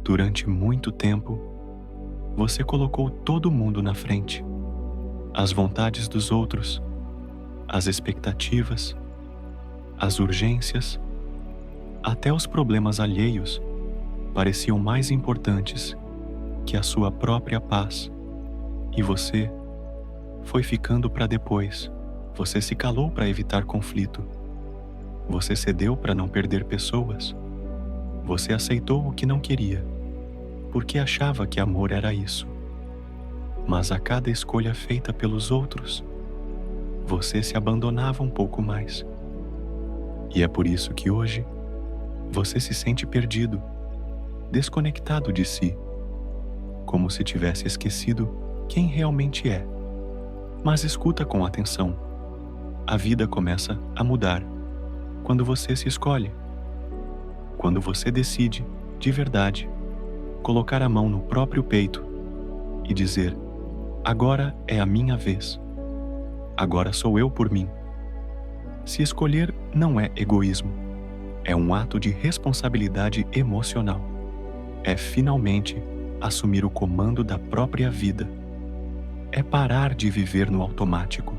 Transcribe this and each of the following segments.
Durante muito tempo, você colocou todo mundo na frente. As vontades dos outros, as expectativas, as urgências, até os problemas alheios pareciam mais importantes que a sua própria paz. E você foi ficando para depois. Você se calou para evitar conflito. Você cedeu para não perder pessoas. Você aceitou o que não queria, porque achava que amor era isso. Mas a cada escolha feita pelos outros, você se abandonava um pouco mais. E é por isso que hoje você se sente perdido, desconectado de si, como se tivesse esquecido quem realmente é. Mas escuta com atenção. A vida começa a mudar quando você se escolhe. Quando você decide, de verdade, colocar a mão no próprio peito e dizer: agora é a minha vez. Agora sou eu por mim. Se escolher não é egoísmo, é um ato de responsabilidade emocional. É finalmente assumir o comando da própria vida. É parar de viver no automático.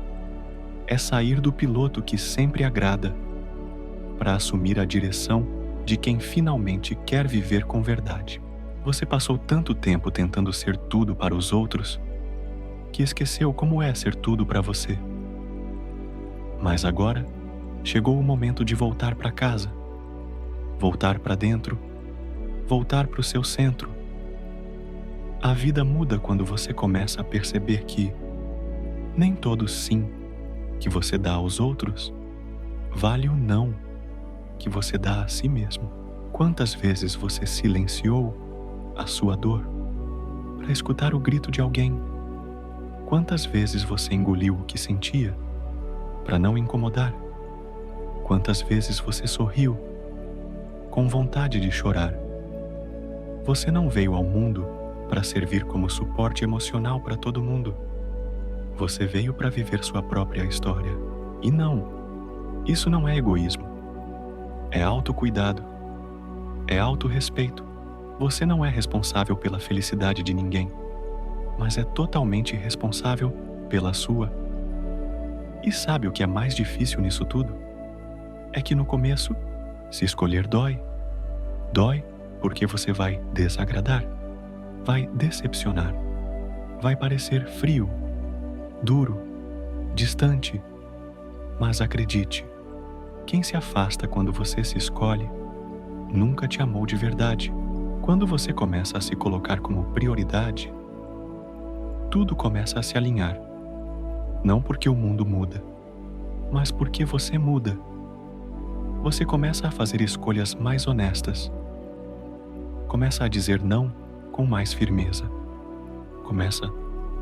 É sair do piloto que sempre agrada para assumir a direção de quem finalmente quer viver com verdade. Você passou tanto tempo tentando ser tudo para os outros que esqueceu como é ser tudo para você. Mas agora chegou o momento de voltar para casa, voltar para dentro, voltar para o seu centro. A vida muda quando você começa a perceber que nem todo sim que você dá aos outros vale o não que você dá a si mesmo. Quantas vezes você silenciou a sua dor para escutar o grito de alguém? Quantas vezes você engoliu o que sentia para não incomodar? Quantas vezes você sorriu com vontade de chorar? Você não veio ao mundo para servir como suporte emocional para todo mundo. Você veio para viver sua própria história. E não, isso não é egoísmo. É autocuidado. É autorrespeito. Você não é responsável pela felicidade de ninguém, mas é totalmente responsável pela sua. E sabe o que é mais difícil nisso tudo? É que no começo, se escolher dói. Dói porque você vai desagradar, vai decepcionar, vai parecer frio, duro, distante. Mas acredite, quem se afasta quando você se escolhe, nunca te amou de verdade. Quando você começa a se colocar como prioridade, tudo começa a se alinhar. Não porque o mundo muda, mas porque você muda. Você começa a fazer escolhas mais honestas. Começa a dizer não com mais firmeza. Começa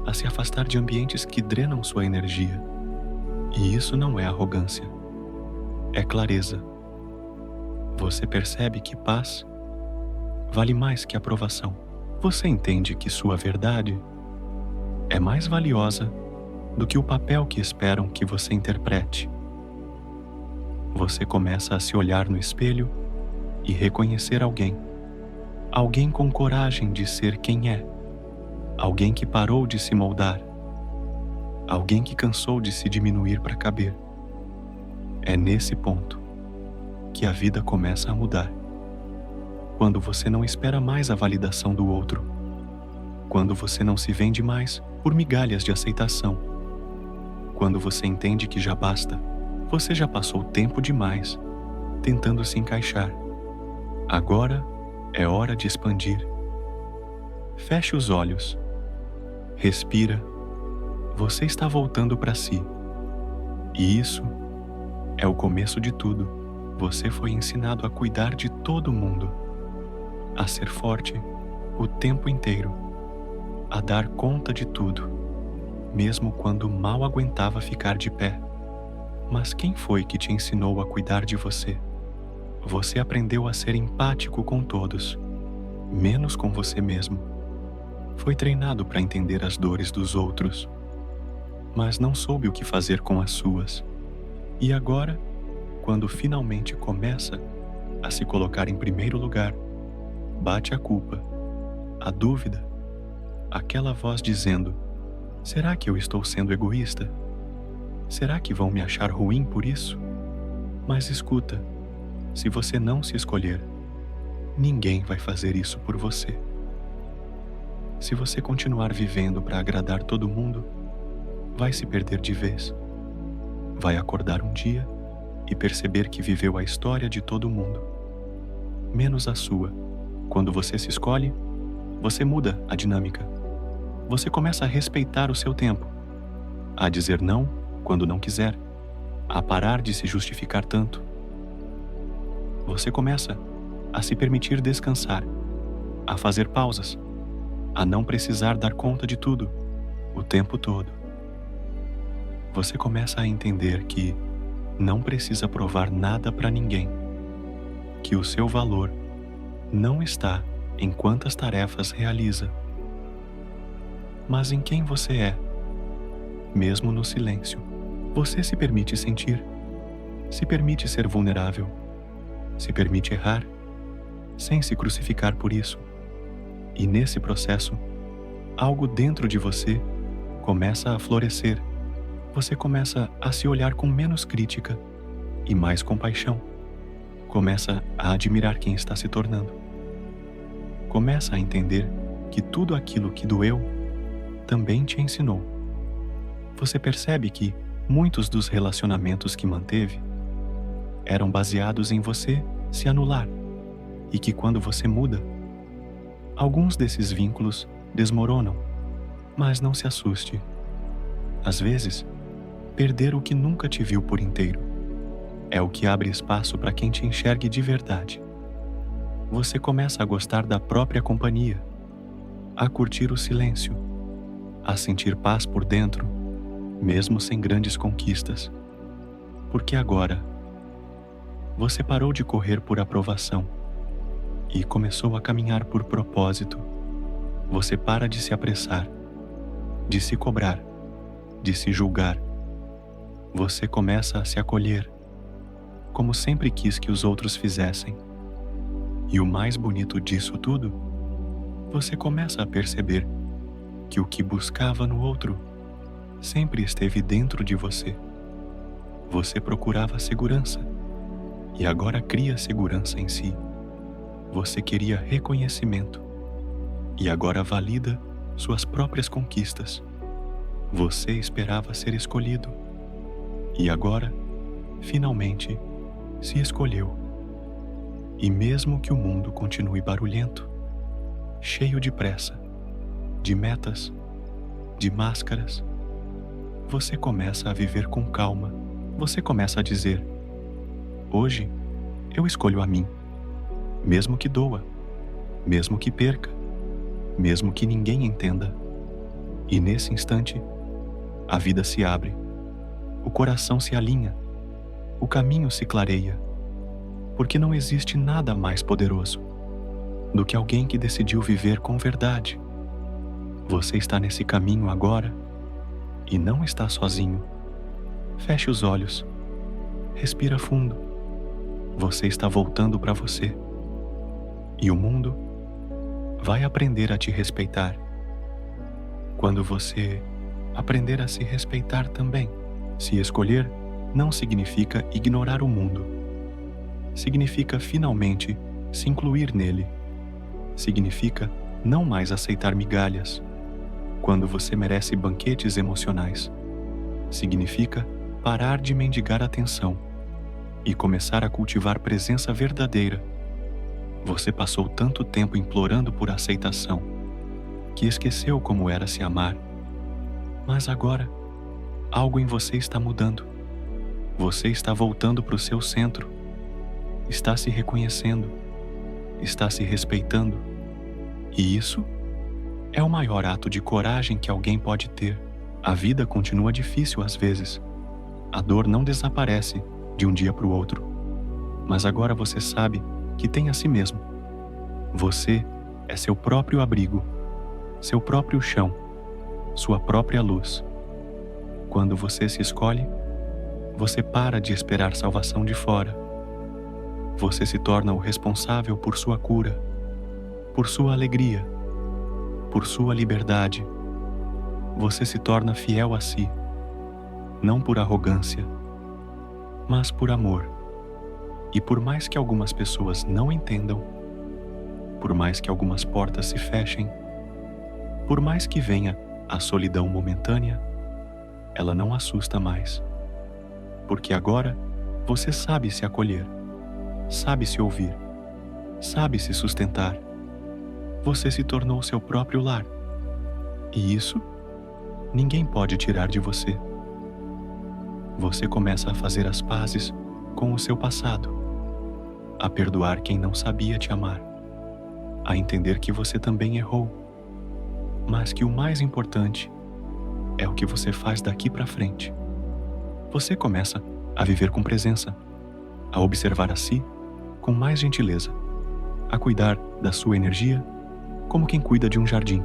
a se afastar de ambientes que drenam sua energia. E isso não é arrogância, é clareza. Você percebe que paz vale mais que aprovação. Você entende que sua verdade é mais valiosa do que o papel que esperam que você interprete. Você começa a se olhar no espelho e reconhecer alguém. Alguém com coragem de ser quem é. Alguém que parou de se moldar. Alguém que cansou de se diminuir para caber. É nesse ponto que a vida começa a mudar. Quando você não espera mais a validação do outro. Quando você não se vende mais por migalhas de aceitação. Quando você entende que já basta. Você já passou tempo demais tentando se encaixar. Agora é hora de expandir. Feche os olhos. Respira. Você está voltando para si. E isso é o começo de tudo. Você foi ensinado a cuidar de todo mundo, a ser forte o tempo inteiro, a dar conta de tudo, mesmo quando mal aguentava ficar de pé. Mas quem foi que te ensinou a cuidar de você? Você aprendeu a ser empático com todos, menos com você mesmo. Foi treinado para entender as dores dos outros, mas não soube o que fazer com as suas. E agora, quando finalmente começa a se colocar em primeiro lugar, bate a culpa a dúvida, aquela voz dizendo: será que eu estou sendo egoísta? Será que vão me achar ruim por isso? Mas escuta, se você não se escolher, ninguém vai fazer isso por você. Se você continuar vivendo para agradar todo mundo, vai se perder de vez. Vai acordar um dia e perceber que viveu a história de todo mundo, menos a sua. Quando você se escolhe, você muda a dinâmica. Você começa a respeitar o seu tempo, a dizer não quando não quiser, a parar de se justificar tanto. Você começa a se permitir descansar, a fazer pausas, a não precisar dar conta de tudo, o tempo todo. Você começa a entender que não precisa provar nada para ninguém, que o seu valor não está em quantas tarefas realiza, mas em quem você é. Mesmo no silêncio, você se permite sentir, se permite ser vulnerável, se permite errar, sem se crucificar por isso. E nesse processo, algo dentro de você começa a florescer. Você começa a se olhar com menos crítica e mais compaixão. Começa a admirar quem está se tornando. Começa a entender que tudo aquilo que doeu também te ensinou. Você percebe que muitos dos relacionamentos que manteve eram baseados em você se anular e que quando você muda, alguns desses vínculos desmoronam. Mas não se assuste. Às vezes, perder o que nunca te viu por inteiro é o que abre espaço para quem te enxergue de verdade. Você começa a gostar da própria companhia, a curtir o silêncio, a sentir paz por dentro, mesmo sem grandes conquistas. Porque agora, você parou de correr por aprovação e começou a caminhar por propósito. Você para de se apressar, de se cobrar, de se julgar. Você começa a se acolher, como sempre quis que os outros fizessem. E o mais bonito disso tudo, você começa a perceber que o que buscava no outro sempre esteve dentro de você. Você procurava segurança e agora cria segurança em si. Você queria reconhecimento e agora valida suas próprias conquistas. Você esperava ser escolhido e agora, finalmente, se escolheu. E mesmo que o mundo continue barulhento, cheio de pressa, de metas, de máscaras, você começa a viver com calma. Você começa a dizer: hoje eu escolho a mim, mesmo que doa, mesmo que perca, mesmo que ninguém entenda. E nesse instante, a vida se abre, o coração se alinha, o caminho se clareia, porque não existe nada mais poderoso do que alguém que decidiu viver com verdade. Você está nesse caminho agora e não está sozinho. Feche os olhos, respira fundo. Você está voltando para você e o mundo vai aprender a te respeitar. Quando você aprender a se respeitar também, se escolher não significa ignorar o mundo. Significa finalmente se incluir nele. Significa não mais aceitar migalhas quando você merece banquetes emocionais. Significa parar de mendigar atenção e começar a cultivar presença verdadeira. Você passou tanto tempo implorando por aceitação que esqueceu como era se amar. Mas agora, algo em você está mudando. Você está voltando para o seu centro. Está se reconhecendo. Está se respeitando. E isso é o maior ato de coragem que alguém pode ter. A vida continua difícil às vezes. A dor não desaparece de um dia para o outro. Mas agora você sabe que tem a si mesmo. Você é seu próprio abrigo, seu próprio chão, sua própria luz. Quando você se escolhe, você para de esperar salvação de fora. Você se torna o responsável por sua cura, por sua alegria, por sua liberdade, você se torna fiel a si, não por arrogância, mas por amor. E por mais que algumas pessoas não entendam, por mais que algumas portas se fechem, por mais que venha a solidão momentânea, ela não assusta mais. Porque agora você sabe se acolher, sabe se ouvir, sabe se sustentar. Você se tornou seu próprio lar. E isso ninguém pode tirar de você. Você começa a fazer as pazes com o seu passado, a perdoar quem não sabia te amar, a entender que você também errou, mas que o mais importante é o que você faz daqui para frente. Você começa a viver com presença, a observar a si com mais gentileza, a cuidar da sua energia como quem cuida de um jardim.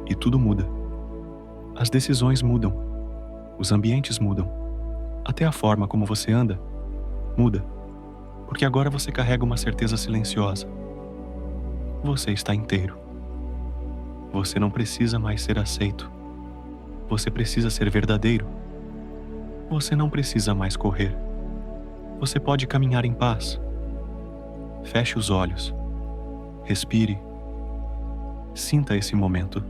E tudo muda. As decisões mudam, os ambientes mudam, até a forma como você anda muda, porque agora você carrega uma certeza silenciosa. Você está inteiro. Você não precisa mais ser aceito. Você precisa ser verdadeiro. Você não precisa mais correr. Você pode caminhar em paz. Feche os olhos. Respire. Sinta esse momento.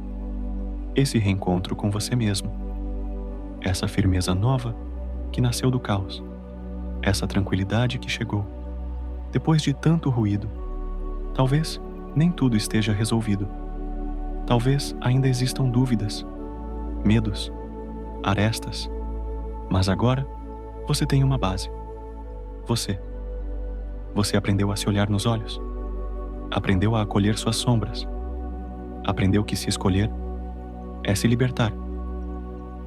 Esse reencontro com você mesmo. Essa firmeza nova que nasceu do caos. Essa tranquilidade que chegou depois de tanto ruído. Talvez nem tudo esteja resolvido. Talvez ainda existam dúvidas, medos, arestas. Mas agora você tem uma base. Você. Você aprendeu a se olhar nos olhos. Aprendeu a acolher suas sombras. Aprendeu que se escolher é se libertar.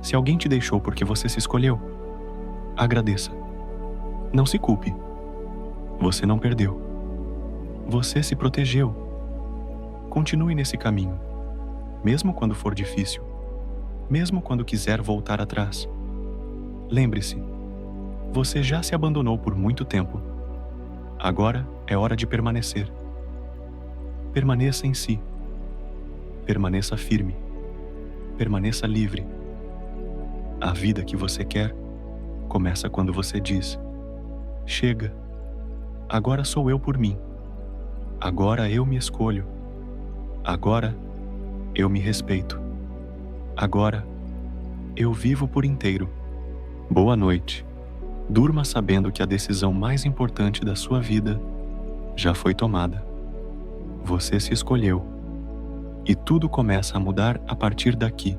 Se alguém te deixou porque você se escolheu, agradeça. Não se culpe. Você não perdeu. Você se protegeu. Continue nesse caminho, mesmo quando for difícil, mesmo quando quiser voltar atrás. Lembre-se, você já se abandonou por muito tempo. Agora é hora de permanecer. Permaneça em si. Permaneça firme. Permaneça livre. A vida que você quer começa quando você diz: chega, agora sou eu por mim. Agora eu me escolho. Agora eu me respeito. Agora eu vivo por inteiro. Boa noite. Durma sabendo que a decisão mais importante da sua vida já foi tomada. Você se escolheu. E tudo começa a mudar a partir daqui.